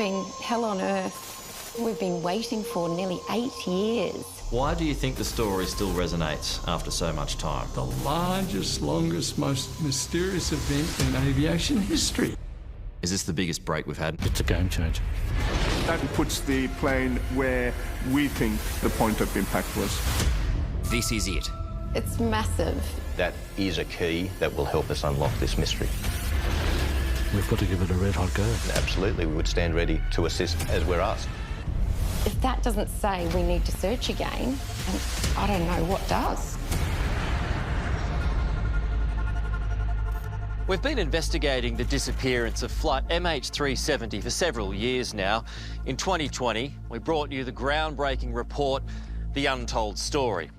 been hell on earth. We've been waiting for nearly 8 years. Why do you think the story still resonates after so much time? The largest, longest, most mysterious event in aviation history. Is this the biggest break we've had? It's a game changer. That puts the plane where we think the point of impact was. This is it. It's massive. That is a key that will help us unlock this mystery. We've got to give it a red-hot go. Absolutely, we would stand ready to assist as we're asked. If that doesn't say we need to search again, then I don't know what does. We've been investigating the disappearance of flight MH370 for several years now. In 2020, we brought you the groundbreaking report, The Untold Story.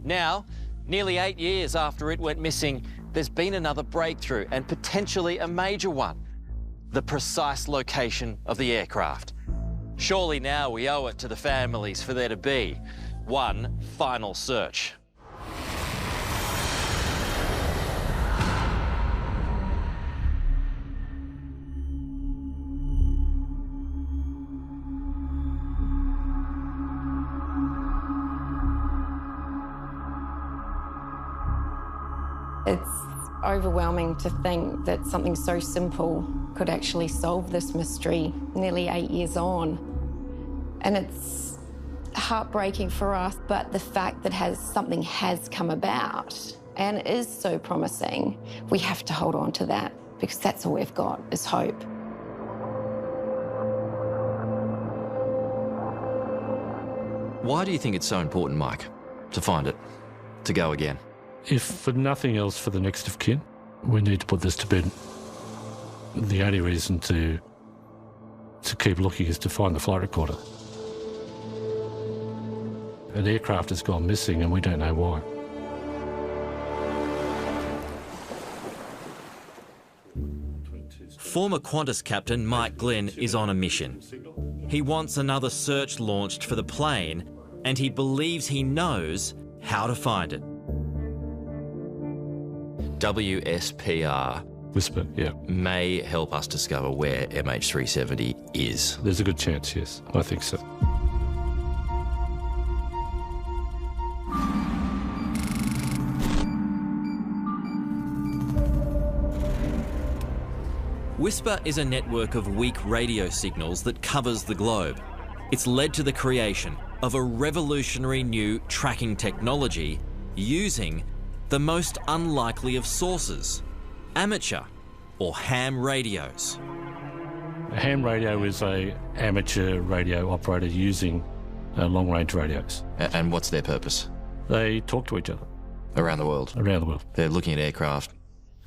Now, nearly 8 years after it went missing, there's been another breakthrough, and potentially a major one: the precise location of the aircraft. Surely now we owe it to the families for there to be one final search. It's overwhelming to think that something so simple could actually solve this mystery nearly 8 years on. And it's heartbreaking for us, but the fact that something has come about and is so promising, we have to hold on to that, because that's all we've got is hope. Why do you think it's so important, Mike, to find it, to go again? If for nothing else, for the next of kin, we need to put this to bed. The only reason to keep looking is to find the flight recorder. An aircraft has gone missing and we don't know why. Former Qantas captain Mike Glenn is on a mission. He wants another search launched for the plane, and he believes he knows how to find it. WSPR Whisper, yeah. may help us discover where MH370 is. There's a good chance, yes. I think so. Whisper is a network of weak radio signals that covers the globe. It's led to the creation of a revolutionary new tracking technology using the most unlikely of sources: amateur or ham radios. A ham radio is an amateur radio operator using long-range radios. And what's their purpose? They talk to each other. Around the world? Around the world. They're looking at aircraft.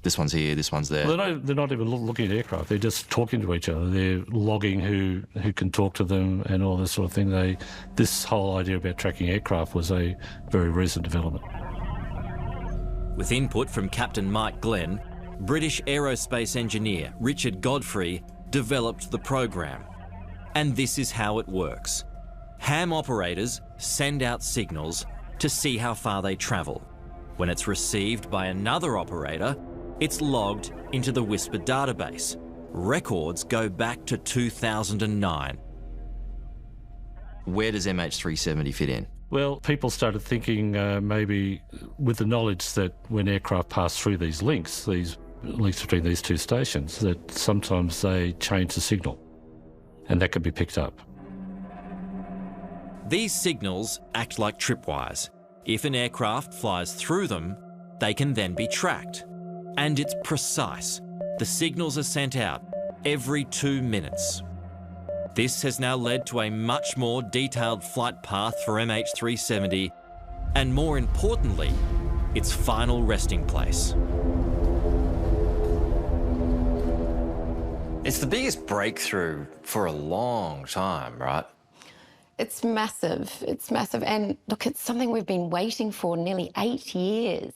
This one's here, this one's there. Well, they're not even looking at aircraft. They're just talking to each other. They're logging who can talk to them and all this sort of thing. This whole idea about tracking aircraft was a very recent development. With input from Captain Mike Glenn, British aerospace engineer Richard Godfrey developed the program. And this is how it works. Ham operators send out signals to see how far they travel. When it's received by another operator, it's logged into the Whisper database. Records go back to 2009. Where does MH370 fit in? Well, people started thinking maybe with the knowledge that when aircraft pass through these links between these two stations, that sometimes they change the signal and that could be picked up. These signals act like tripwires. If an aircraft flies through them, they can then be tracked. And it's precise. The signals are sent out every 2 minutes. This has now led to a much more detailed flight path for MH370, and more importantly, its final resting place. It's the biggest breakthrough for a long time, right? It's massive. It's massive. And look, it's something we've been waiting for nearly 8 years.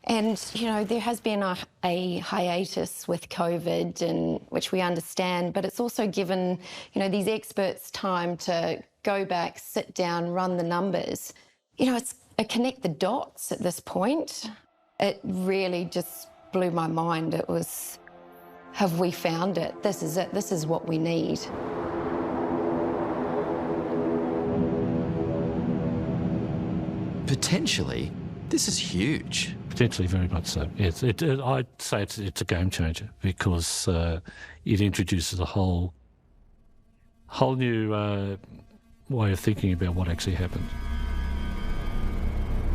And, you know, there has been a hiatus with COVID, and which we understand, but it's also given, you know, these experts time to go back, sit down, run the numbers. You know, it's connect the dots at this point. It really just blew my mind. It was have we found it? This is it. This is what we need. Potentially, this is huge. Potentially very much so. Yes, I'd say it's a game changer because it introduces a whole new way of thinking about what actually happened.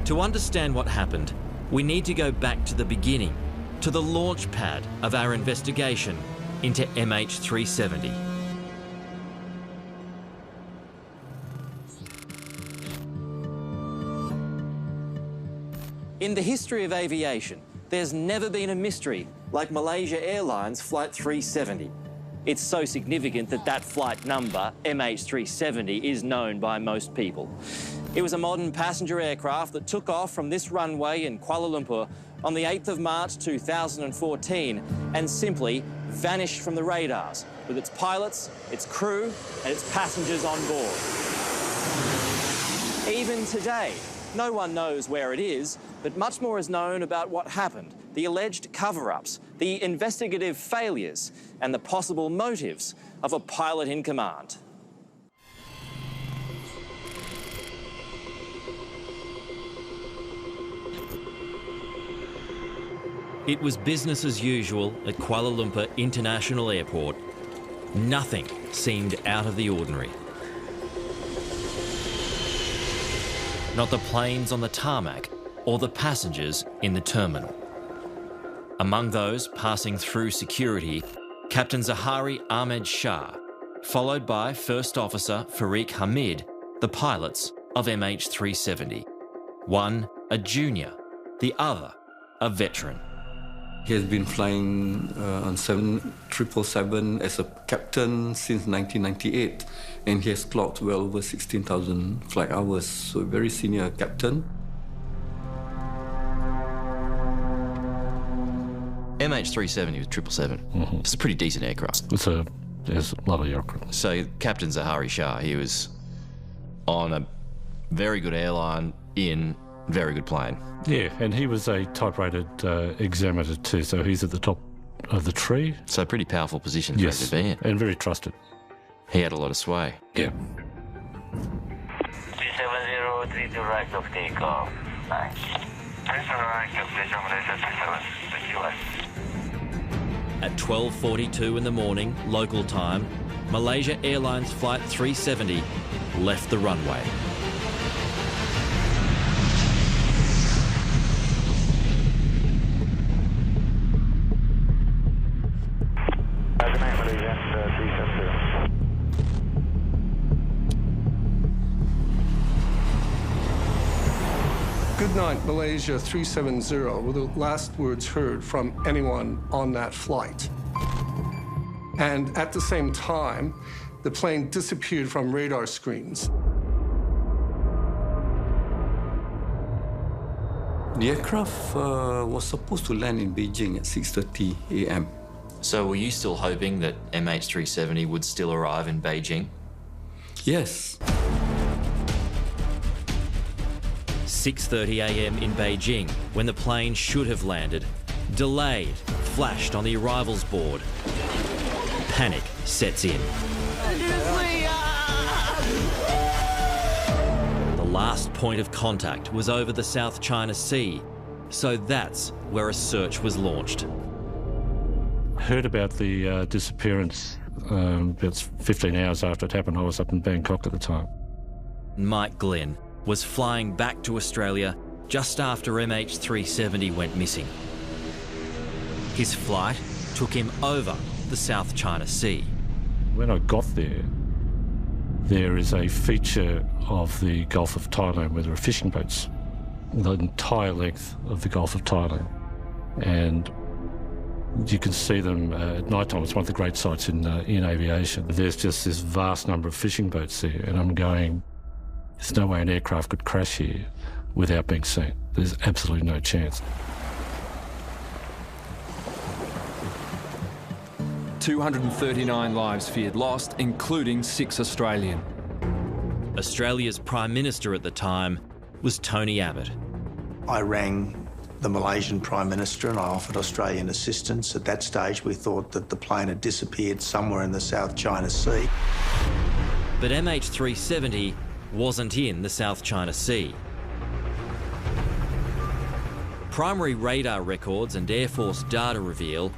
To understand what happened, we need to go back to the beginning, to the launch pad of our investigation into MH370. In the history of aviation, there's never been a mystery like Malaysia Airlines Flight 370. It's so significant that that flight number, MH370, is known by most people. It was a modern passenger aircraft that took off from this runway in Kuala Lumpur on the 8th of March 2014 and simply vanished from the radars with its pilots, its crew and its passengers on board. Even today, no one knows where it is, but much more is known about what happened, the alleged cover-ups, the investigative failures, and the possible motives of a pilot in command. It was business as usual at Kuala Lumpur International Airport. Nothing seemed out of the ordinary. Not the planes on the tarmac or the passengers in the terminal. Among those passing through security, Captain Zahari Ahmed Shah, followed by First Officer Fareeq Hamid, the pilots of MH370. One a junior, the other a veteran. He has been flying on 777 as a captain since 1998, and he has clocked well over 16,000 flight hours, so a very senior captain. MH370 was 777. It's a pretty decent aircraft. It's a lovely aircraft. So Captain Zahari Shah, he was on a very good airline in very good plane. Yeah, and he was a type-rated examiner too, so he's at the top of the tree. So a pretty powerful position for him to be in. And very trusted. He had a lot of sway. Yeah. 370, 3 to right of takeoff. Nice. At 12:42 in the morning, local time, Malaysia Airlines Flight 370 left the runway. Good night, Malaysia 370 were the last words heard from anyone on that flight. And at the same time, the plane disappeared from radar screens. The aircraft was supposed to land in Beijing at 6:30 a.m. So were you still hoping that MH370 would still arrive in Beijing? Yes. 6:30 a.m. in Beijing, when the plane should have landed, delayed, flashed on the arrivals board. Panic sets in. The last point of contact was over the South China Sea, so that's where a search was launched. Heard about the disappearance about 15 hours after it happened. I was up in Bangkok at the time. Mike Glenn was flying back to Australia just after MH370 went missing. His flight took him over the South China Sea. When I got there, there is a feature of the Gulf of Thailand where there are fishing boats, the entire length of the Gulf of Thailand. And you can see them at night time. It's one of the great sights in aviation. There's just this vast number of fishing boats there, and I'm going, there's no way an aircraft could crash here without being seen. There's absolutely no chance. 239 lives feared lost, including 6 Australian. Australia's Prime Minister at the time was Tony Abbott. I rang the Malaysian Prime Minister and I offered Australian assistance. At that stage, we thought that the plane had disappeared somewhere in the South China Sea. But MH370 wasn't in the South China Sea. Primary radar records and Air Force data reveal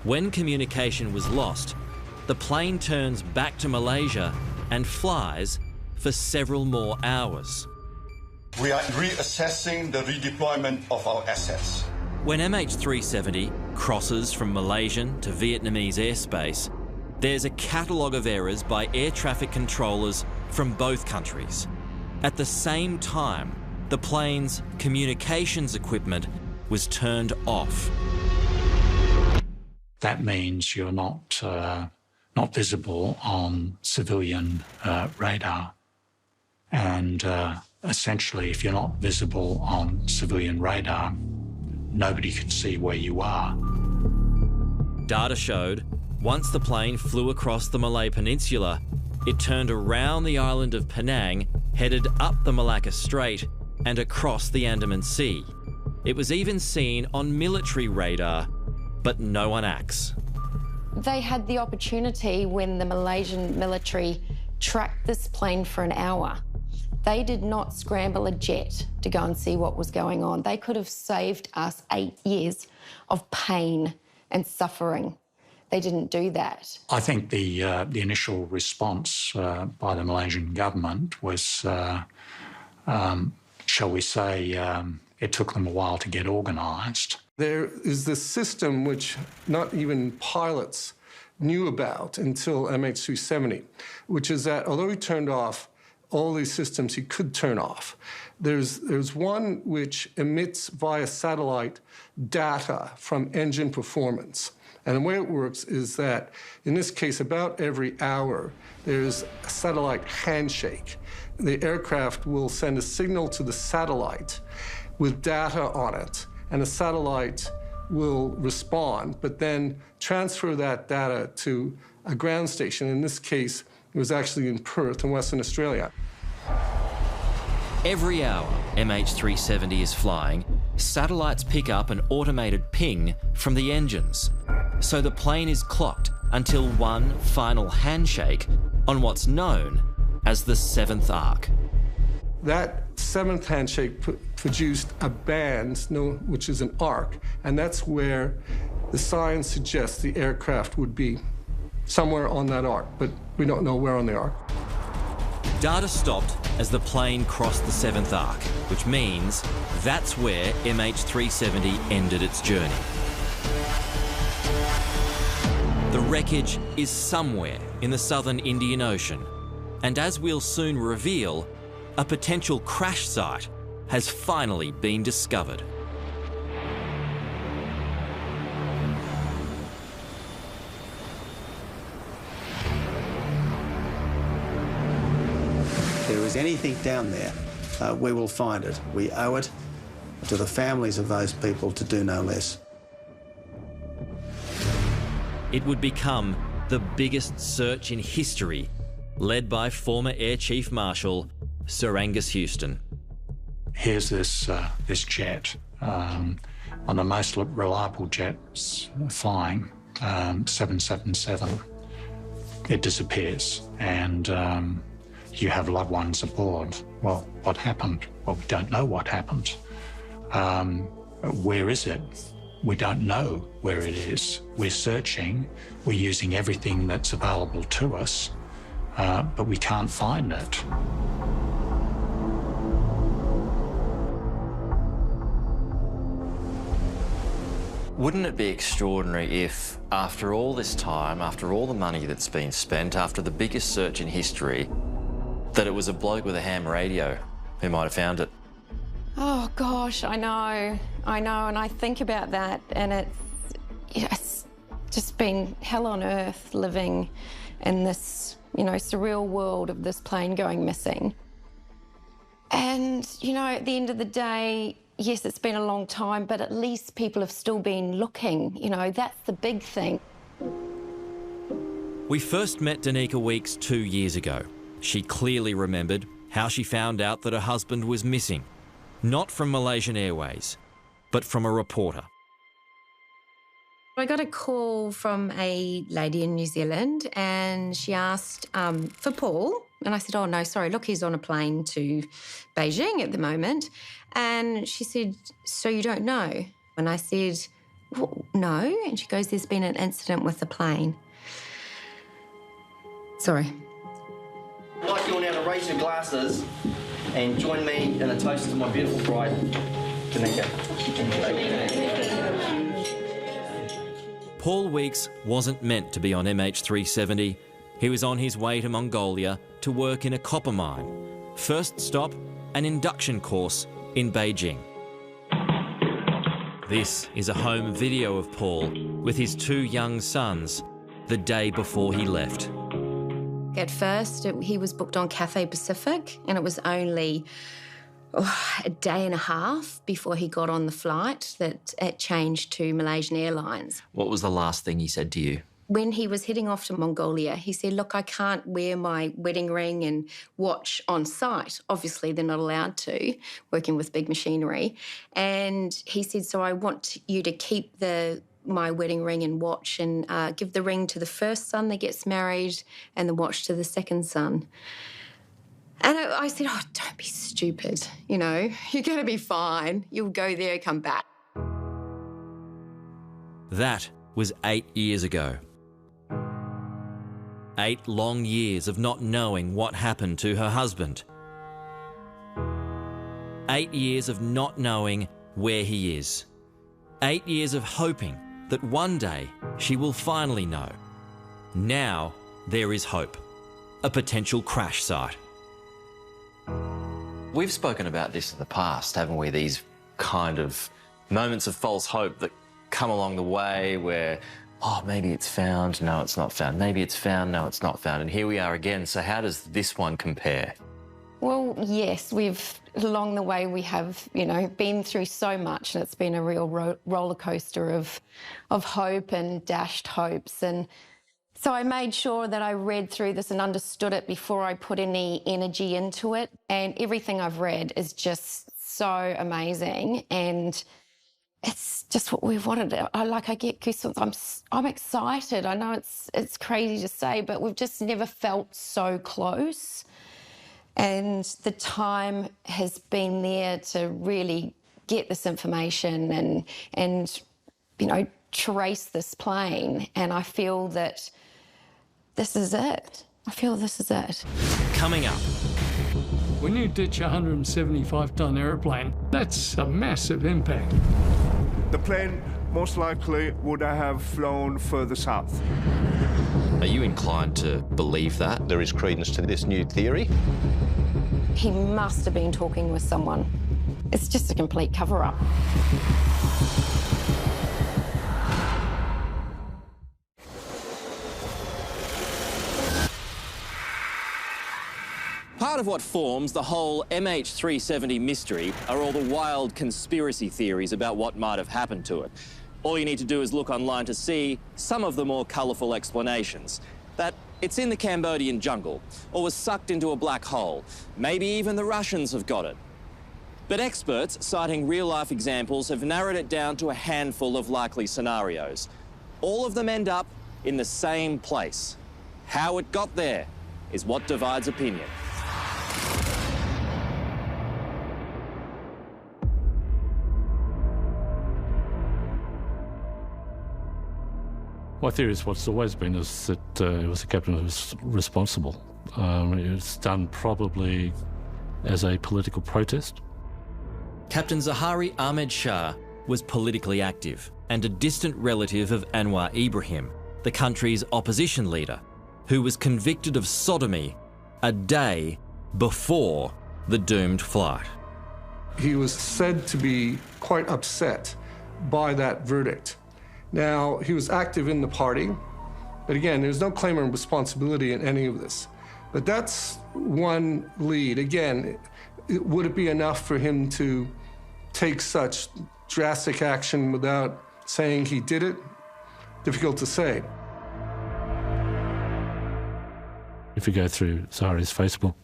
when communication was lost, the plane turns back to Malaysia and flies for several more hours. We are reassessing the redeployment of our assets. When MH370 crosses from Malaysian to Vietnamese airspace, there's a catalogue of errors by air traffic controllers from both countries. At the same time, the plane's communications equipment was turned off. That means you're not visible on civilian radar. And essentially, if you're not visible on civilian radar, nobody can see where you are. Data showed once the plane flew across the Malay Peninsula, it turned around the island of Penang, headed up the Malacca Strait and across the Andaman Sea. It was even seen on military radar, but no one acts. They had the opportunity when the Malaysian military tracked this plane for an hour. They did not scramble a jet to go and see what was going on. They could have saved us 8 years of pain and suffering. They didn't do that. I think the initial response by the Malaysian government was, shall we say, it took them a while to get organised. There is this system which not even pilots knew about until MH370, which is that although he turned off all these systems he could turn off, there's one which emits via satellite data from engine performance. And the way it works is that, in this case, about every hour, there's a satellite handshake. The aircraft will send a signal to the satellite with data on it, and the satellite will respond, but then transfer that data to a ground station. In this case, it was actually in Perth in Western Australia. Every hour MH370 is flying, satellites pick up an automated ping from the engines. So the plane is clocked until one final handshake on what's known as the 7th arc. That 7th handshake produced a band, which is an arc, and that's where the science suggests the aircraft would be somewhere on that arc, but we don't know where on the arc. Data stopped as the plane crossed the 7th arc, which means that's where MH370 ended its journey. The wreckage is somewhere in the southern Indian Ocean, and as we'll soon reveal, a potential crash site has finally been discovered. If there is anything down there, we will find it. We owe it to the families of those people to do no less. It would become the biggest search in history, led by former Air Chief Marshal Sir Angus Houston. Here's this jet, on the most reliable jets flying, 777. It disappears, and you have loved ones aboard. Well, what happened? Well, we don't know what happened. Where is it? We don't know where it is. We're searching, we're using everything that's available to us, but we can't find it. Wouldn't it be extraordinary if, after all this time, after all the money that's been spent, after the biggest search in history, that it was a bloke with a ham radio who might have found it? Oh gosh, I know, and I think about that, and it's just been hell on earth living in this, surreal world of this plane going missing. And, at the end of the day, yes, it's been a long time, but at least people have still been looking. That's the big thing. We first met Danica Weeks 2 years ago. She clearly remembered how she found out that her husband was missing. Not from Malaysian Airways. but from a reporter. I got a call from a lady in New Zealand and she asked for Paul. And I said, oh, no, sorry, look, he's on a plane to Beijing at the moment. And she said, so you don't know? And I said, well, no. And she goes, there's been an incident with the plane. Sorry. I'd like you all now to raise your glasses and join me in a toast to my beautiful bride, Janika. Paul Weeks wasn't meant to be on MH370. He was on his way to Mongolia to work in a copper mine. First stop, an induction course in Beijing. This is a home video of Paul with his 2 young sons the day before he left. At first, he was booked on Cathay Pacific, and it was only a day and a half before he got on the flight that it changed to Malaysian Airlines. What was the last thing he said to you? When he was heading off to Mongolia, he said, look, I can't wear my wedding ring and watch on site. Obviously, they're not allowed to, working with big machinery. And he said, so I want you to keep my wedding ring and watch and give the ring to the first son that gets married and the watch to the second son. And I said, oh, don't be stupid, you know, you're going to be fine. You'll go there, come back. That was 8 years ago. 8 long years of not knowing what happened to her husband. 8 years of not knowing where he is. 8 years of hoping that one day she will finally know. Now there is hope. A potential crash site. We've spoken about this in the past, haven't we? These kind of moments of false hope that come along the way where, oh, maybe it's found, no, it's not found. Maybe it's found, no, it's not found. And here we are again. So how does this one compare? Well, yes, along the way we have, you know, been through so much, and it's been a real roller coaster of hope and dashed hopes. And so I made sure that I read through this and understood it before I put any energy into it. And everything I've read is just so amazing. And it's just what we've wanted. I get goosebumps. I'm excited. I know it's crazy to say, but we've just never felt so close. And the time has been there to really get this information and you know, trace this plane. And I feel that this is it. I feel this is it. Coming up. When you ditch a 175-ton airplane, that's a massive impact. The plane most likely would have flown further south. Are you inclined to believe that? There is credence to this new theory. He must have been talking with someone. It's just a complete cover-up. Part of what forms the whole MH370 mystery are all the wild conspiracy theories about what might have happened to it. All you need to do is look online to see some of the more colourful explanations. That it's in the Cambodian jungle, or was sucked into a black hole. Maybe even the Russians have got it. But experts, citing real-life examples, have narrowed it down to a handful of likely scenarios. All of them end up in the same place. How it got there is what divides opinion. My theory is what's always been is that it was the captain who was responsible. It was done probably as a political protest. Captain Zahari Ahmed Shah was politically active and a distant relative of Anwar Ibrahim, the country's opposition leader, who was convicted of sodomy a day before the doomed flight. He was said to be quite upset by that verdict. Now, he was active in the party, but again, there's no claim of responsibility in any of this. But that's one lead. Again, would it be enough for him to take such drastic action without saying he did it? Difficult to say. If you go through Zahari's Facebook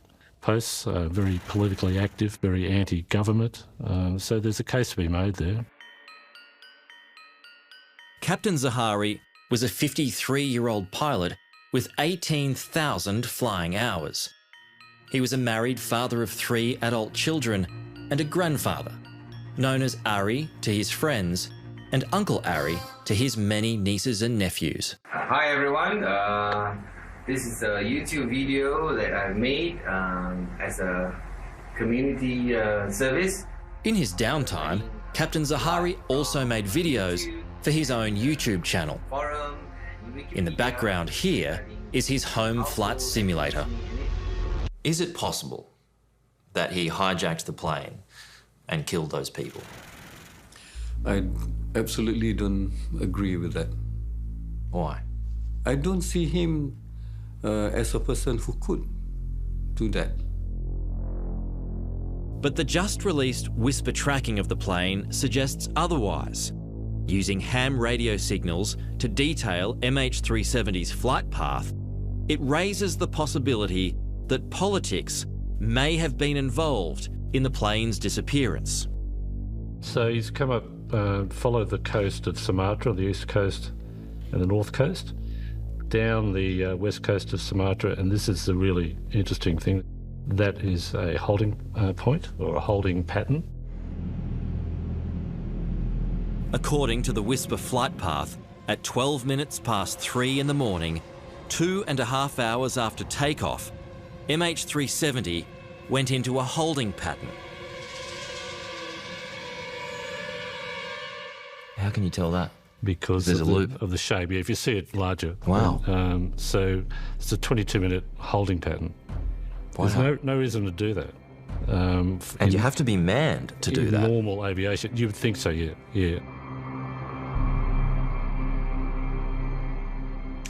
posts, very politically active, very anti-government, so there's a case to be made there. Captain Zaharie was a 53-year-old pilot with 18,000 flying hours. He was a married father of 3 adult children and a grandfather, known as Ari to his friends and Uncle Ari to his many nieces and nephews. Hi everyone, this is a YouTube video that I made as a community service. In his downtime, Captain Zaharie also made videos for his own YouTube channel. In the background here is his home flight simulator. Is it possible that he hijacked the plane and killed those people? I absolutely don't agree with that. Why? I don't see him as a person who could do that. But the just-released whisper tracking of the plane suggests otherwise. Using ham radio signals to detail MH370's flight path, it raises the possibility that politics may have been involved in the plane's disappearance. So he's come up, followed the coast of Sumatra, the east coast and the north coast, down the west coast of Sumatra, and this is the really interesting thing. That is a holding point or a holding pattern. According to the Whisper flight path, at 12 minutes past 3 in the morning, 2.5 hours after takeoff, MH370 went into a holding pattern. How can you tell that? Because there's a loop of the shape. Yeah, if you see it larger. Wow. So it's a 22-minute holding pattern. Wow. There's no reason to do that. And you have to be manned to do that. Normal aviation, you would think so, yeah.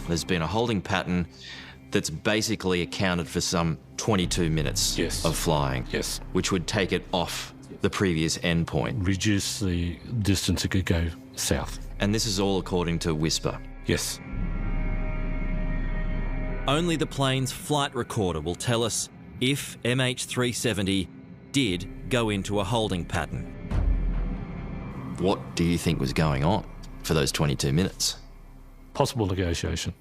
There's been a holding pattern that's basically accounted for some 22 minutes of flying. Yes. Which would take it off the previous endpoint. Reduce the distance it could go south. And this is all according to Whisper. Yes. Only the plane's flight recorder will tell us if MH370 did go into a holding pattern. What do you think was going on for those 22 minutes? Possible negotiation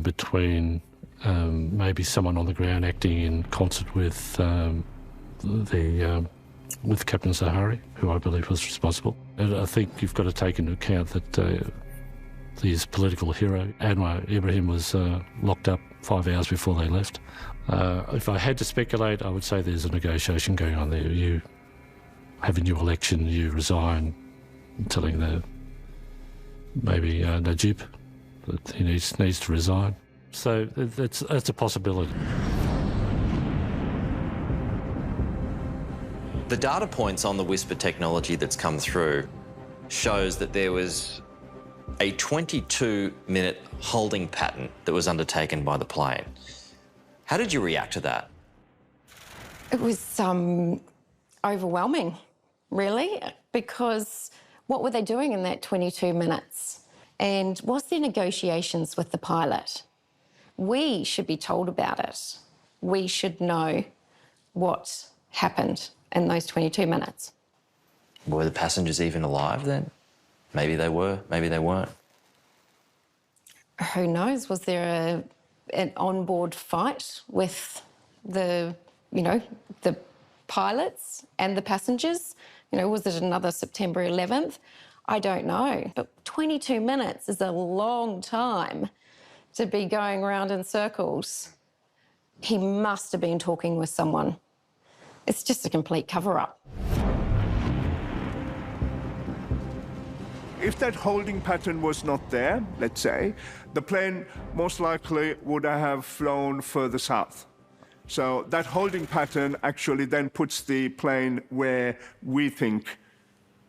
between maybe someone on the ground acting in concert with Captain Zaharie, who I believe was responsible. And I think you've got to take into account that his political hero, Anwar Ibrahim, was locked up 5 hours before they left. If I had to speculate, I would say there's a negotiation going on there. You have a new election, you resign, telling maybe Najib that he needs to resign. So that's a possibility. The data points on the Whisper technology that's come through shows that there was a 22-minute holding pattern that was undertaken by the plane. How did you react to that? It was overwhelming, really, because what were they doing in that 22 minutes? And was there negotiations with the pilot? We should be told about it. We should know what happened in those 22 minutes. Were the passengers even alive then? Maybe they were, maybe they weren't. Who knows? Was there an onboard fight with the pilots and the passengers? Was it another September 11th? I don't know. But 22 minutes is a long time to be going around in circles. He must have been talking with someone. It's just a complete cover-up. If that holding pattern was not there, let's say, the plane most likely would have flown further south. So that holding pattern actually then puts the plane where we think,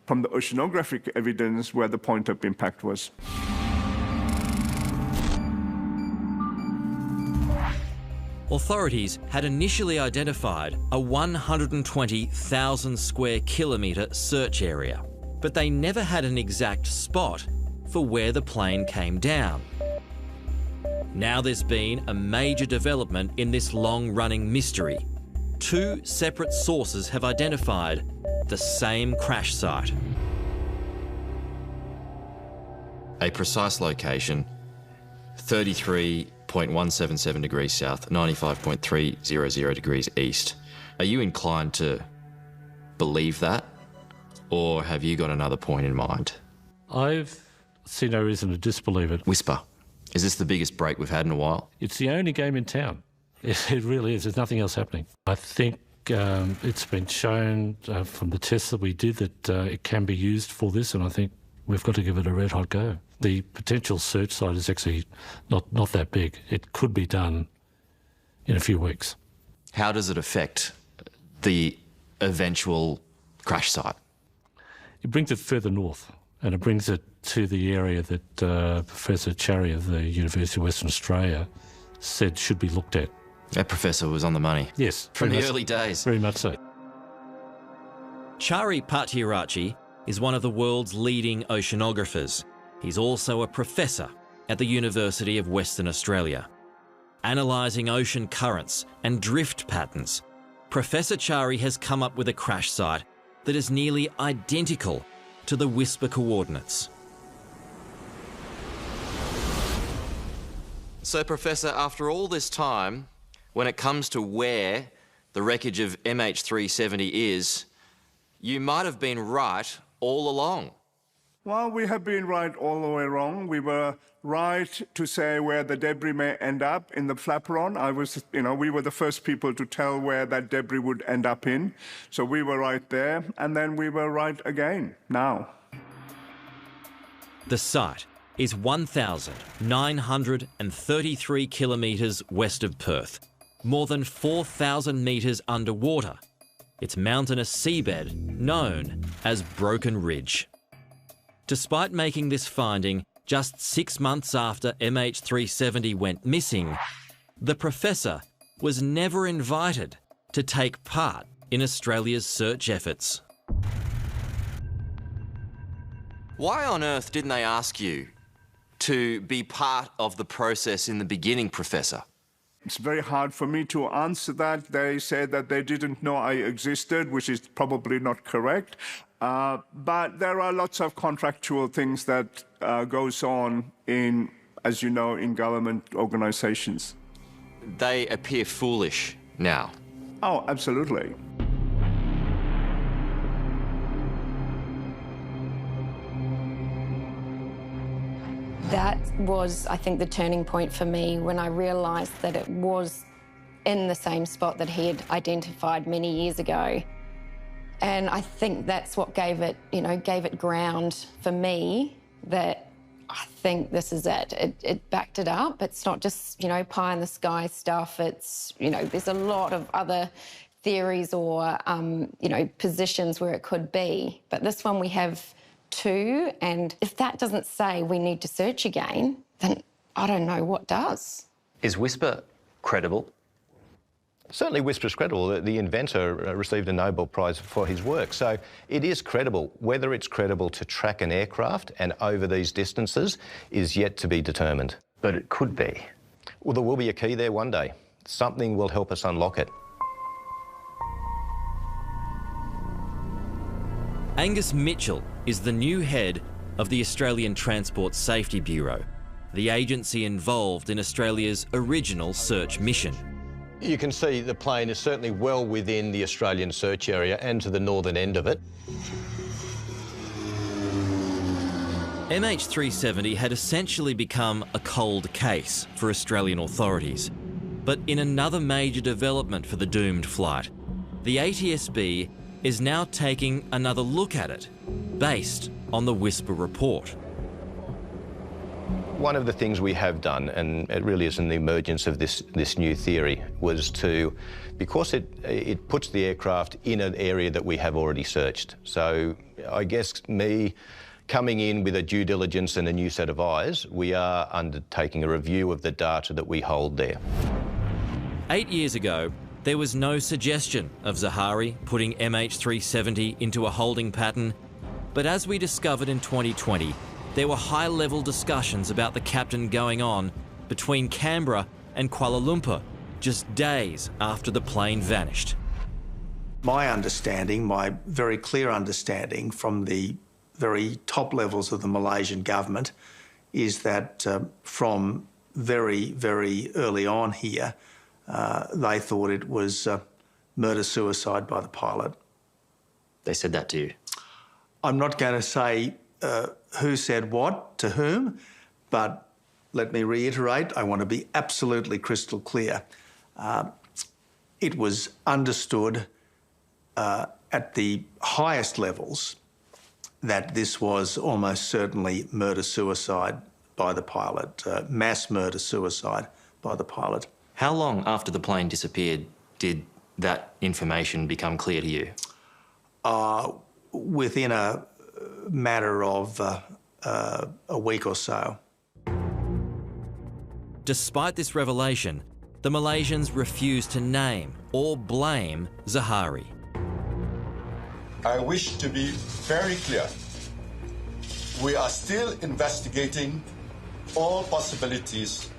from the oceanographic evidence, where the point of impact was. Authorities had initially identified a 120,000 square kilometre search area, but they never had an exact spot for where the plane came down. Now there's been a major development in this long-running mystery. 2 separate sources have identified the same crash site. a precise location, 33.177 degrees south, 95.300 degrees east. Are you inclined to believe that, or have you got another point in mind? I've seen no reason to disbelieve it. Whisper. Is this the biggest break we've had in a while? It's the only game in town. It really is. There's nothing else happening. I think it's been shown from the tests that we did that it can be used for this, and I think we've got to give it a red-hot go. The potential search site is actually not that big. It could be done in a few weeks. How does it affect the eventual crash site? It brings it further north, and it brings it to the area that Professor Charry of the University of Western Australia said should be looked at. That professor was on the money. Yes. From the early days. Very much so. Charry Pattiarachchi is one of the world's leading oceanographers. He's also a professor at the University of Western Australia. Analysing ocean currents and drift patterns, Professor Charry has come up with a crash site that is nearly identical to the Whisper coordinates. So, Professor, after all this time, when it comes to where the wreckage of MH370 is, you might have been right all along. Well, we have been right all the way wrong. We were right to say where the debris may end up in the flaperon. We were the first people to tell where that debris would end up in. So we were right there, and then we were right again now. The site is 1,933 kilometres west of Perth, more than 4,000 metres underwater. Its mountainous seabed known as Broken Ridge. Despite making this finding just 6 months after MH370 went missing, the professor was never invited to take part in Australia's search efforts. Why on earth didn't they ask you to be part of the process in the beginning, Professor? It's very hard for me to answer that. They said that they didn't know I existed, which is probably not correct. But there are lots of contractual things that goes on in, as you know, in government organisations. They appear foolish now. Oh, absolutely. That was, I think, the turning point for me when I realised that it was in the same spot that he had identified many years ago. And I think that's what gave it ground for me, that I think this is it. It backed it up. It's not just, pie in the sky stuff. It's, there's a lot of other theories or, positions where it could be. But this one we have two, and if that doesn't say we need to search again, then I don't know what does. Is Whisper credible? Certainly Whisper is credible. The inventor received a Nobel Prize for his work, so it is credible. Whether it's credible to track an aircraft and over these distances is yet to be determined. But it could be. Well, there will be a key there one day. Something will help us unlock it. Angus Mitchell is the new head of the Australian Transport Safety Bureau, the agency involved in Australia's original search mission. You can see the plane is certainly well within the Australian search area and to the northern end of it. MH370 had essentially become a cold case for Australian authorities. But in another major development for the doomed flight, the ATSB is now taking another look at it, based on the Whisper report. One of the things we have done, and it really is in the emergence of this new theory, was to, because it puts the aircraft in an area that we have already searched. So I guess me coming in with a due diligence and a new set of eyes, we are undertaking a review of the data that we hold there. 8 years ago, there was no suggestion of Zaharie putting MH370 into a holding pattern, but as we discovered in 2020, there were high-level discussions about the captain going on between Canberra and Kuala Lumpur just days after the plane vanished. My understanding, my very clear understanding from the very top levels of the Malaysian government is that from very, very early on here, they thought it was murder-suicide by the pilot. They said that to you? I'm not going to say who said what to whom, but let me reiterate, I want to be absolutely crystal clear. It was understood at the highest levels that this was almost certainly murder-suicide by the pilot, mass murder-suicide by the pilot. How long after the plane disappeared did that information become clear to you? Within a matter of a week or so. Despite this revelation, the Malaysians refused to name or blame Zahari. I wish to be very clear. We are still investigating all possibilities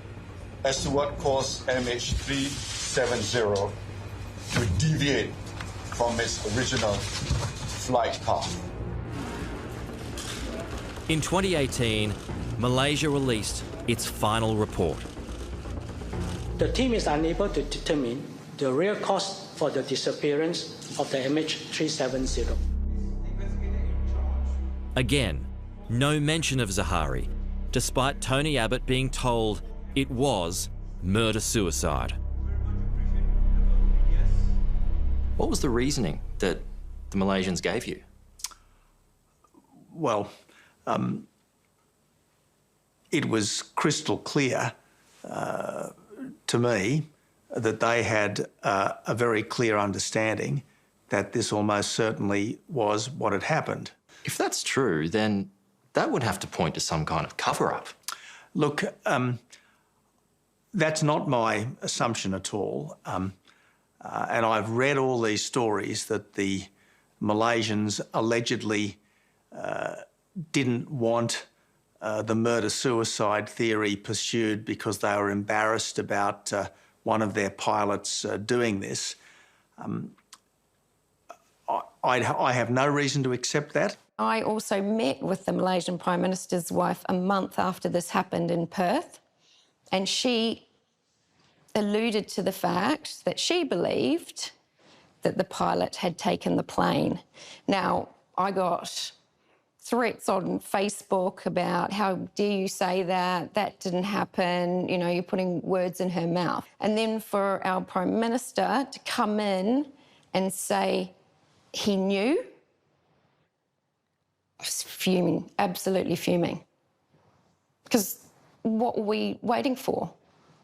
as to what caused MH370 to deviate from its original flight path. In 2018, Malaysia released its final report. The team is unable to determine the real cause for the disappearance of the MH370. Again, no mention of Zahari, despite Tony Abbott being told it was murder-suicide. What was the reasoning that the Malaysians gave you? Well, it was crystal clear to me that they had a very clear understanding that this almost certainly was what had happened. If that's true, then that would have to point to some kind of cover-up. Look, that's not my assumption at all. And I've read all these stories that the Malaysians allegedly didn't want the murder-suicide theory pursued because they were embarrassed about one of their pilots doing this. I have no reason to accept that. I also met with the Malaysian Prime Minister's wife a month after this happened in Perth, and she alluded to the fact that she believed that the pilot had taken the plane. Now, I got threats on Facebook about how dare you say that, that didn't happen, you know, you're putting words in her mouth. And then for our Prime Minister to come in and say he knew, I was fuming, absolutely fuming. Because what were we waiting for?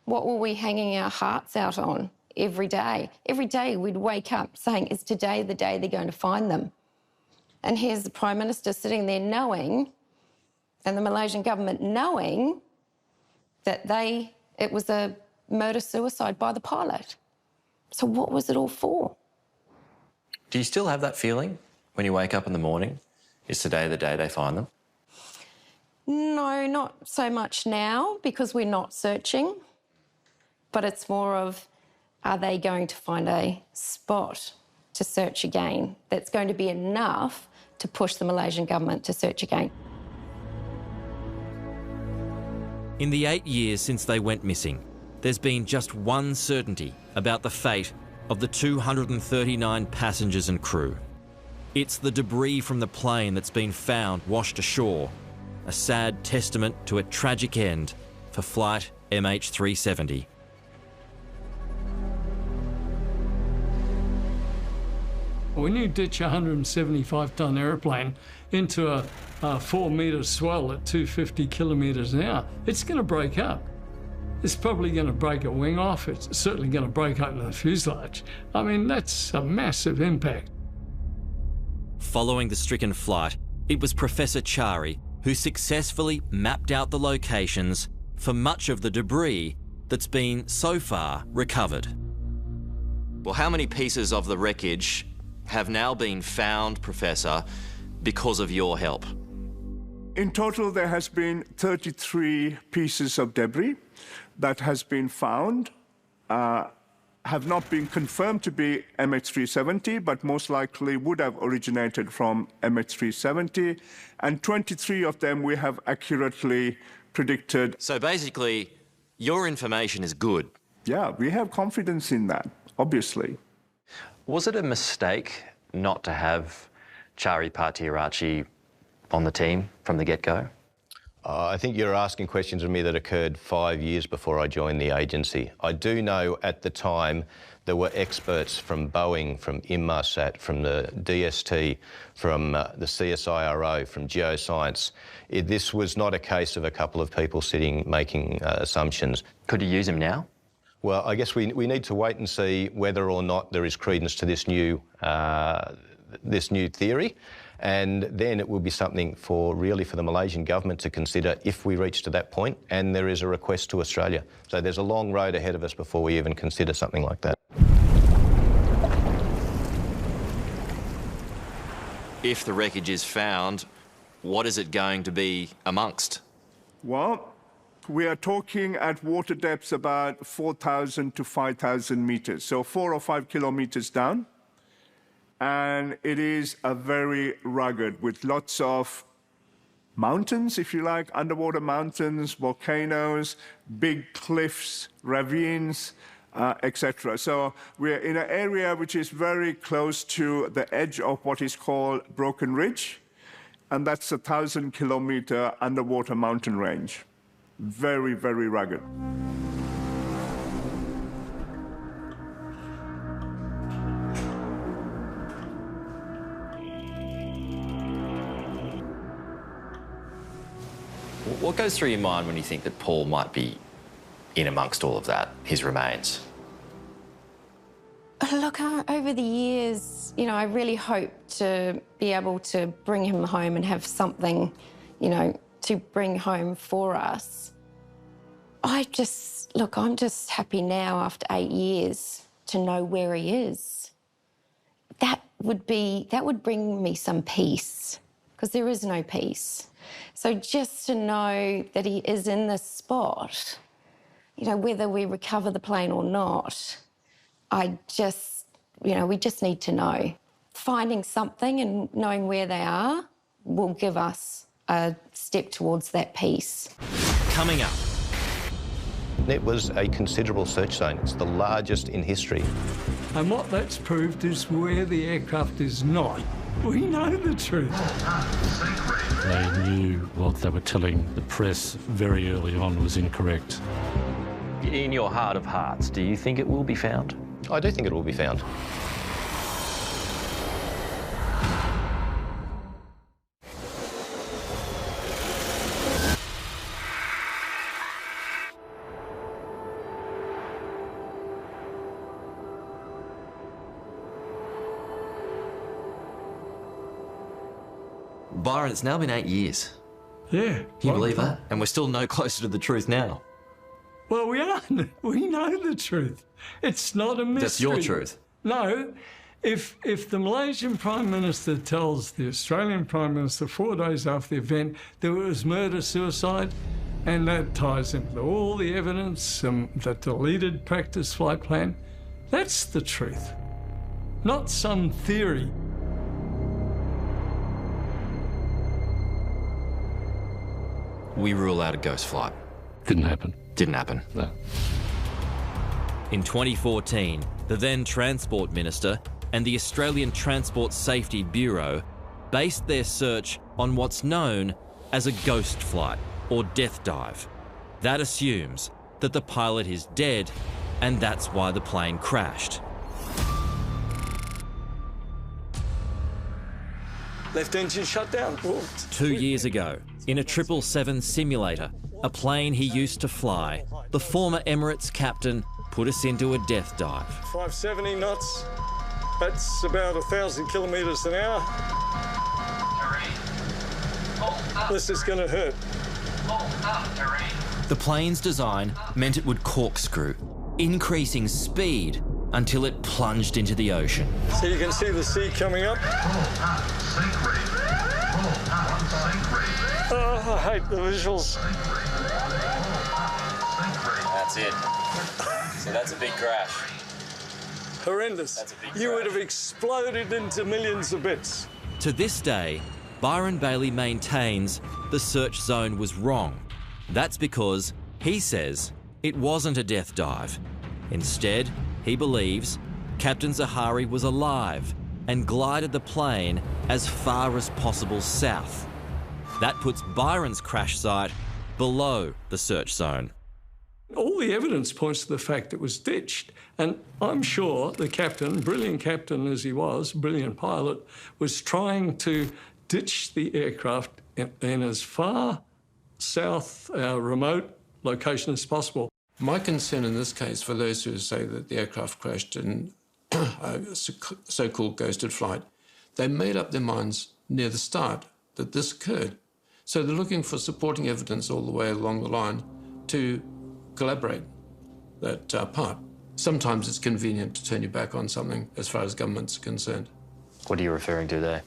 What were we hanging our hearts out on every day? Every day we'd wake up saying, is today the day they're going to find them? And here's the Prime Minister sitting there knowing, and the Malaysian government knowing, that it was a murder-suicide by the pilot. So what was it all for? Do you still have that feeling when you wake up in the morning? Is today the day they find them? No, not so much now, because we're not searching. But it's more of, are they going to find a spot to search again that's going to be enough to push the Malaysian government to search again? In the 8 years since they went missing, there's been just one certainty about the fate of the 239 passengers and crew. It's the debris from the plane that's been found washed ashore, a sad testament to a tragic end for flight MH370. When you ditch a 175-ton aeroplane into a 4-metre swell at 250 kilometres an hour, it's going to break up. It's probably going to break a wing off. It's certainly going to break open the fuselage. I mean, that's a massive impact. Following the stricken flight, it was Professor Chari who successfully mapped out the locations for much of the debris that's been so far recovered. Well, how many pieces of the wreckage have now been found, Professor, because of your help? In total, there has been 33 pieces of debris that has been found. have not been confirmed to be MH370, but most likely would have originated from MH370. And 23 of them we have accurately predicted. So basically, your information is good. Yeah, we have confidence in that, obviously. Was it a mistake not to have Chari Partirachi on the team from the get-go? I think you're asking questions of me that occurred 5 years before I joined the agency. I do know at the time there were experts from Boeing, from Inmarsat, from the DST, from the CSIRO, from Geoscience. This was not a case of a couple of people sitting making assumptions. Could you use them now? Well, I guess we need to wait and see whether or not there is credence to this new theory. And then it will be something really for the Malaysian government to consider if we reach to that point and there is a request to Australia. So there's a long road ahead of us before we even consider something like that. If the wreckage is found, what is it going to be amongst? Well, we are talking at water depths about 4,000 to 5,000 meters, so 4 or 5 kilometers down. And it is a very rugged, with lots of mountains, if you like, underwater mountains, volcanoes, big cliffs, ravines, etc. So we're in an area which is very close to the edge of what is called Broken Ridge, and that's a 1,000-kilometer underwater mountain range. Very, very rugged. What goes through your mind when you think that Paul might be in amongst all of that, his remains? Look, over the years, I really hope to be able to bring him home and have something, to bring home for us. I'm just happy now after 8 years to know where he is. That would bring me some peace, because there is no peace. So just to know that he is in this spot, whether we recover the plane or not, we just need to know. Finding something and knowing where they are will give us a step towards that peace. Coming up. It was a considerable search zone. It's the largest in history. And what that's proved is where the aircraft is not. We know the truth. They knew what they were telling the press very early on was incorrect. In your heart of hearts, do you think it will be found? I do think it will be found. Byron, it's now been 8 years. Yeah. Can you believe that? And we're still no closer to the truth now. Well, we are. We know the truth. It's not a mystery. That's your truth. No. If the Malaysian Prime Minister tells the Australian Prime Minister 4 days after the event that it was murder-suicide, and that ties into all the evidence, the deleted practice flight plan, that's the truth, not some theory. We rule out a ghost flight. Didn't happen. Didn't happen. No. In 2014, the then Transport Minister and the Australian Transport Safety Bureau based their search on what's known as a ghost flight or death dive. That assumes that the pilot is dead, and that's why the plane crashed. Left engine shut down. 2 years ago, in a 777 simulator, a plane he used to fly, the former Emirates captain put us into a death dive. 570 knots. That's about 1,000 kilometres an hour. This is going to hurt. The plane's design meant it would corkscrew, increasing speed until it plunged into the ocean. So you can see the sea coming up. Oh, I hate the visuals. That's it. So that's a big crash. horrendous. You would have exploded into millions of bits. To this day, Byron Bailey maintains the search zone was wrong. That's because he says it wasn't a death dive. Instead, he believes Captain Zaharie was alive and glided the plane as far as possible south. That puts Byron's crash site below the search zone. All the evidence points to the fact it was ditched. And I'm sure the captain, brilliant captain as he was, brilliant pilot, was trying to ditch the aircraft in as far south, remote location as possible. My concern in this case, for those who say that the aircraft crashed in a so-called ghosted flight, they made up their minds near the start that this occurred. So they're looking for supporting evidence all the way along the line to collaborate that part. Sometimes it's convenient to turn your back on something as far as governments are concerned. What are you referring to there?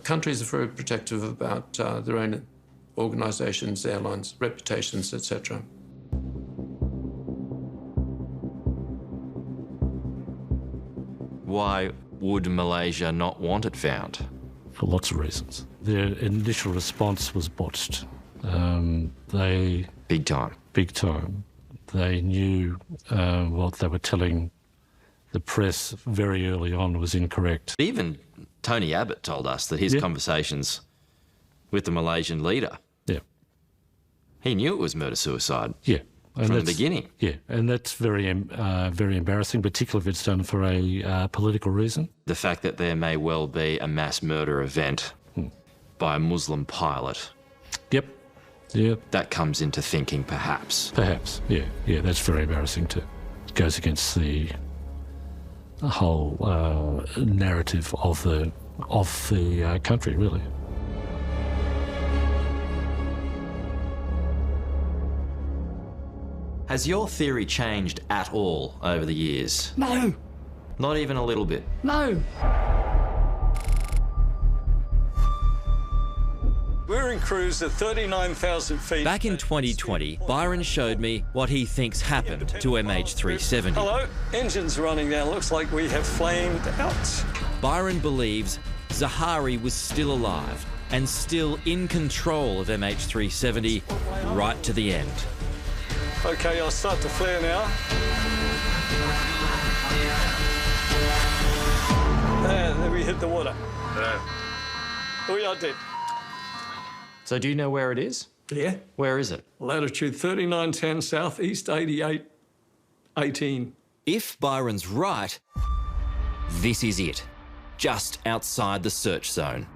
Countries are very protective about their own organisations, airlines, reputations, etc. Why would Malaysia not want it found? For lots of reasons. Their initial response was botched. Big time. Big time. They knew what they were telling the press very early on was incorrect. Even Tony Abbott told us that his conversations with the Malaysian leader, he knew it was murder-suicide. From the beginning. Yeah, and that's very embarrassing, particularly if it's done for a political reason. The fact that there may well be a mass murder event by a Muslim pilot. Yep. That comes into thinking, perhaps. Perhaps, yeah, that's very embarrassing too. It goes against the whole narrative of the country, really. Has your theory changed at all over the years? No. Not even a little bit? No. We're in cruise at 39,000 feet. Back in 2020, Byron showed me what he thinks happened to MH370. Hello, engine's running now. Looks like we have flamed out. Byron believes Zaharie was still alive and still in control of MH370 right to the end. Okay, I'll start to flare now. There we hit the water. We are dead. So do you know where it is? Yeah. Where is it? Latitude 3910 southeast 8818. If Byron's right, this is it. Just outside the search zone.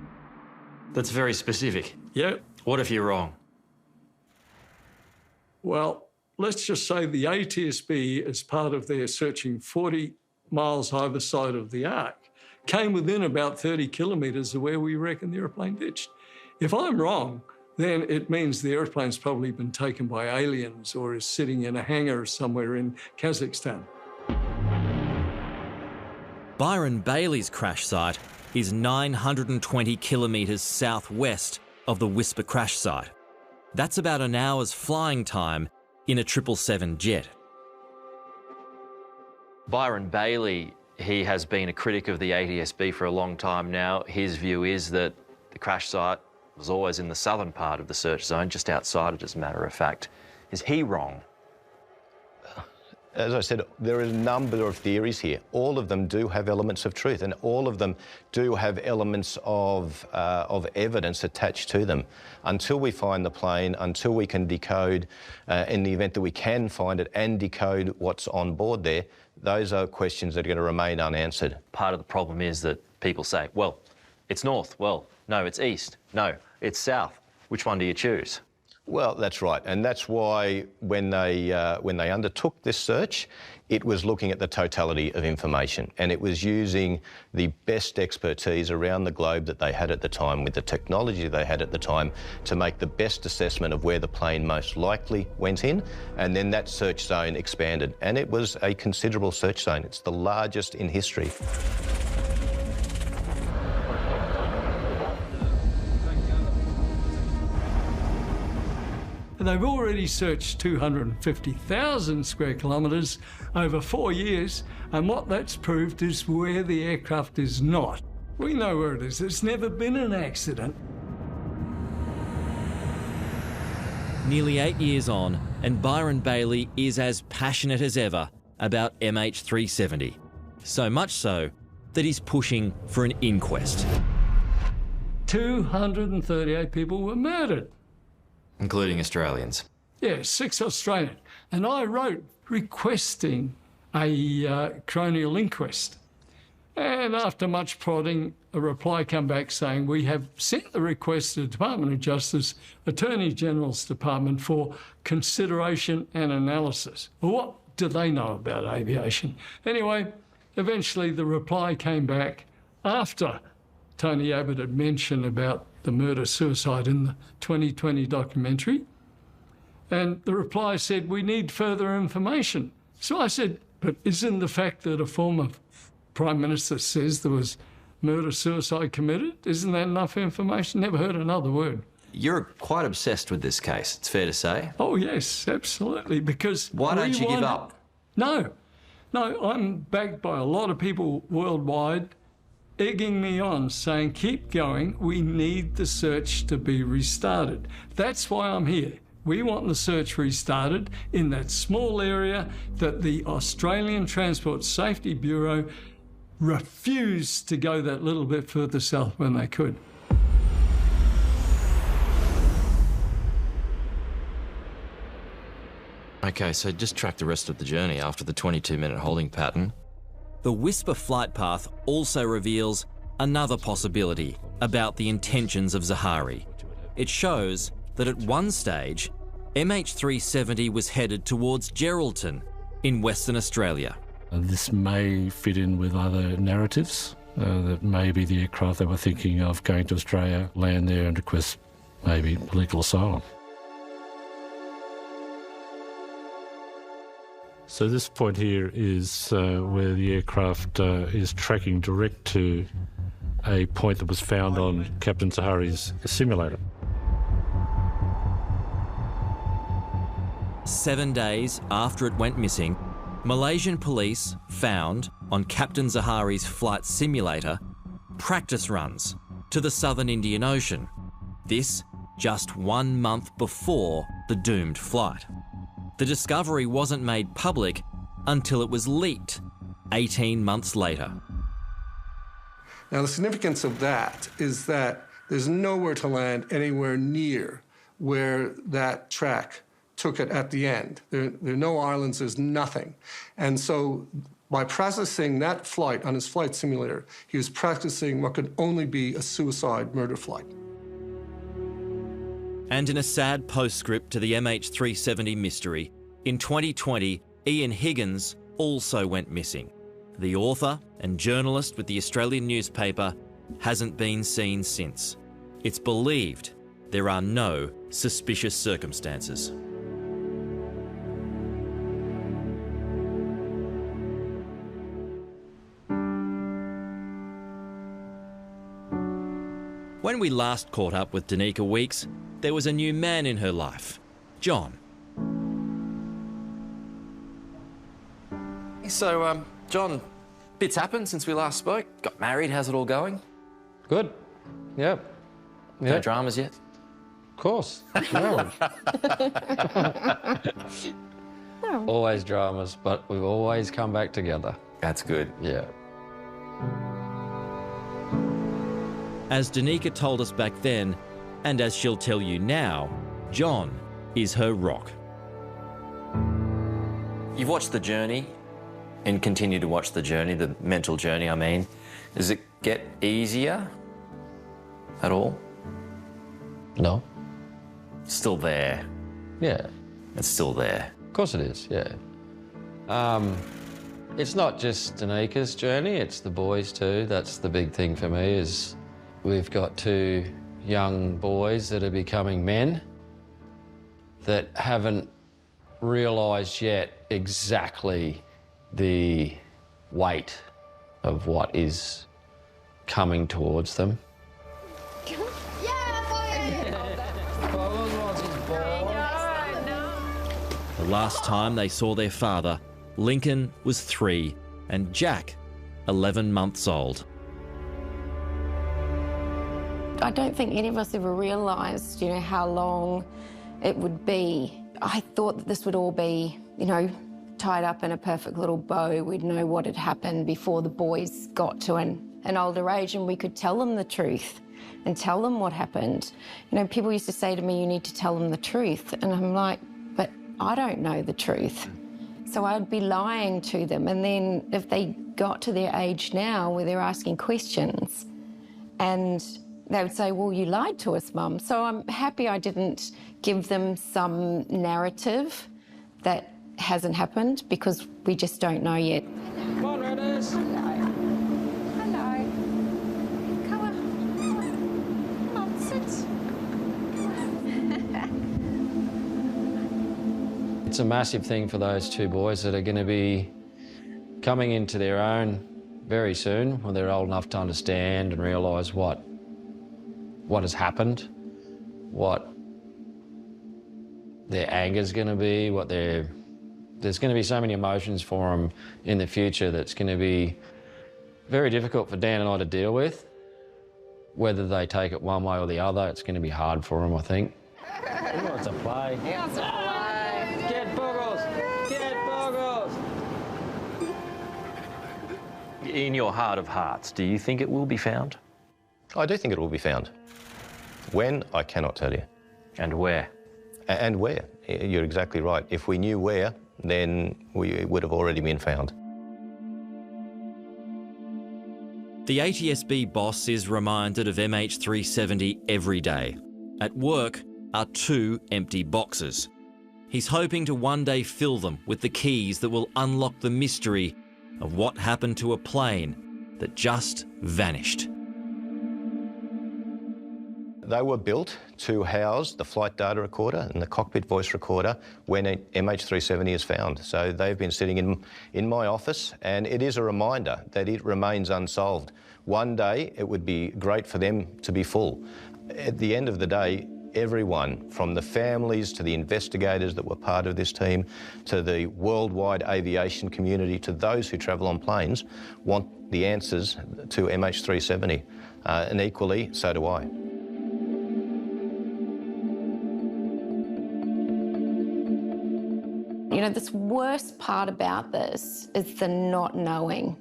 That's very specific. Yeah. What if you're wrong? Well, let's just say the ATSB, as part of their searching 40 miles either side of the arc, came within about 30 kilometres of where we reckon the aeroplane ditched. If I'm wrong, then it means the aeroplane's probably been taken by aliens or is sitting in a hangar somewhere in Kazakhstan. Byron Bailey's crash site is 920 kilometres southwest of the Whisper crash site. That's about an hour's flying time in a 777 jet. Byron Bailey, he has been a critic of the ATSB for a long time now. His view is that the crash site was always in the southern part of the search zone, just outside it, as a matter of fact. Is he wrong? As I said, there are a number of theories here. All of them do have elements of truth, and all of them do have elements of evidence attached to them. Until we find the plane, until we can decode, in the event that we can find it and decode what's on board there, those are questions that are going to remain unanswered. Part of the problem is that people say, well, it's north. Well, no, it's east. No, it's south. Which one do you choose? Well, that's right, and that's why when they undertook this search, it was looking at the totality of information, and it was using the best expertise around the globe that they had at the time, with the technology they had at the time, to make the best assessment of where the plane most likely went in, and then that search zone expanded, and it was a considerable search zone. It's the largest in history. And they've already searched 250,000 square kilometres over 4 years, and what that's proved is where the aircraft is not. We know where it is. There's never been an accident. Nearly 8 years on, and Byron Bailey is as passionate as ever about MH370. So much so that he's pushing for an inquest. 238 people were murdered. Including Australians. Yeah, 6 Australian. And I wrote requesting a coronial inquest. And after much prodding, a reply came back saying, we have sent the request to the Department of Justice, Attorney General's Department for consideration and analysis. Well, what do they know about aviation? Anyway, eventually the reply came back after Tony Abbott had mentioned about the murder-suicide in the 2020 documentary. And the reply said, we need further information. So I said, but isn't the fact that a former Prime Minister says there was murder-suicide committed, isn't that enough information? Never heard another word. You're quite obsessed with this case, it's fair to say. Oh, yes, absolutely, because... Why don't you give up? No, I'm backed by a lot of people worldwide egging me on, saying, keep going, we need the search to be restarted. That's why I'm here. We want the search restarted in that small area that the Australian Transport Safety Bureau refused to go that little bit further south when they could. Okay, so just track the rest of the journey after the 22-minute holding pattern. The Whisper flight path also reveals another possibility about the intentions of Zahari. It shows that at one stage, MH370 was headed towards Geraldton in Western Australia. This may fit in with other narratives, that maybe the aircraft they were thinking of going to Australia, land there and request maybe political asylum. So this point here is where the aircraft is tracking direct to a point that was found on Captain Zahari's simulator. 7 days after it went missing, Malaysian police found on Captain Zahari's flight simulator practice runs to the southern Indian Ocean. This just 1 month before the doomed flight. The discovery wasn't made public until it was leaked 18 months later. Now, the significance of that is that there's nowhere to land anywhere near where that track took it at the end. There are no islands, there's nothing. And so by practicing that flight on his flight simulator, he was practicing what could only be a suicide murder flight. And in a sad postscript to the MH370 mystery, in 2020, Ian Higgins also went missing. The author and journalist with the Australian newspaper hasn't been seen since. It's believed there are no suspicious circumstances. When we last caught up with Danica Weeks, there was a new man in her life, John. So, John, bits happened since we last spoke. Got married, how's it all going? Good, yep. No dramas yet? Of course, no. Always dramas, but we've always come back together. That's good. Yeah. As Danica told us back then, and as she'll tell you now, John is her rock. You've watched the journey and continue to watch the journey, the mental journey, I mean. Does it get easier at all? No. Still there? Yeah. It's still there? Of course it is, yeah. It's not just Danica's journey, it's the boys too. That's the big thing for me is we've got 2 young boys that are becoming men that haven't realised yet exactly the weight of what is coming towards them. The last time they saw their father, Lincoln was 3 and Jack 11 months old. I don't think any of us ever realised, you know, how long it would be. I thought that this would all be, you know, tied up in a perfect little bow. We'd know what had happened before the boys got to an older age, and we could tell them the truth and tell them what happened. You know, people used to say to me, you need to tell them the truth. And I'm like, but I don't know the truth. So I'd be lying to them. And then if they got to their age now where they're asking questions and they would say, well, you lied to us, Mum. So I'm happy I didn't give them some narrative that hasn't happened, because we just don't know yet. Come on, Redders. Hello. Hello. Come on. Come on, sit. It's a massive thing for those two boys that are going to be coming into their own very soon, when they're old enough to understand and realise what has happened, what their anger's going to be, there's going to be so many emotions for them in the future that's going to be very difficult for Dan and I to deal with. Whether they take it one way or the other, it's going to be hard for them, I think. He wants to play. He wants to play. Get boggles! Get boggles! In your heart of hearts, do you think it will be found? I do think it will be found. When, I cannot tell you. And where? And where. You're exactly right. If we knew where, then we would have already been found. The ATSB boss is reminded of MH370 every day. At work are 2 empty boxes. He's hoping to one day fill them with the keys that will unlock the mystery of what happened to a plane that just vanished. They were built to house the flight data recorder and the cockpit voice recorder when an MH370 is found. So they've been sitting in my office, and it is a reminder that it remains unsolved. One day it would be great for them to be full. At the end of the day, everyone, from the families to the investigators that were part of this team, to the worldwide aviation community, to those who travel on planes, want the answers to MH370. And equally, so do I. You know, this worst part about this is the not knowing.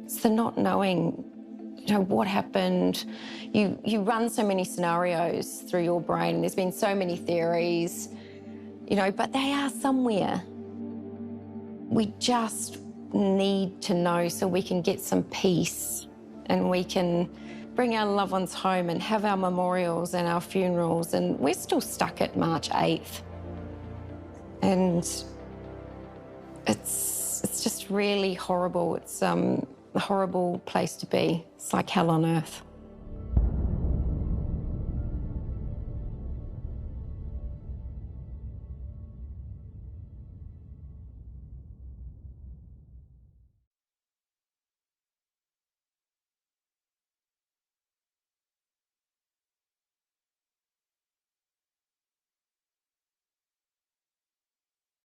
It's the not knowing, you know, what happened. You run so many scenarios through your brain. There's been so many theories, you know, but they are somewhere. We just need to know so we can get some peace and we can bring our loved ones home and have our memorials and our funerals. And we're still stuck at March 8th. And it's just really horrible. It's a horrible place to be. It's like hell on earth.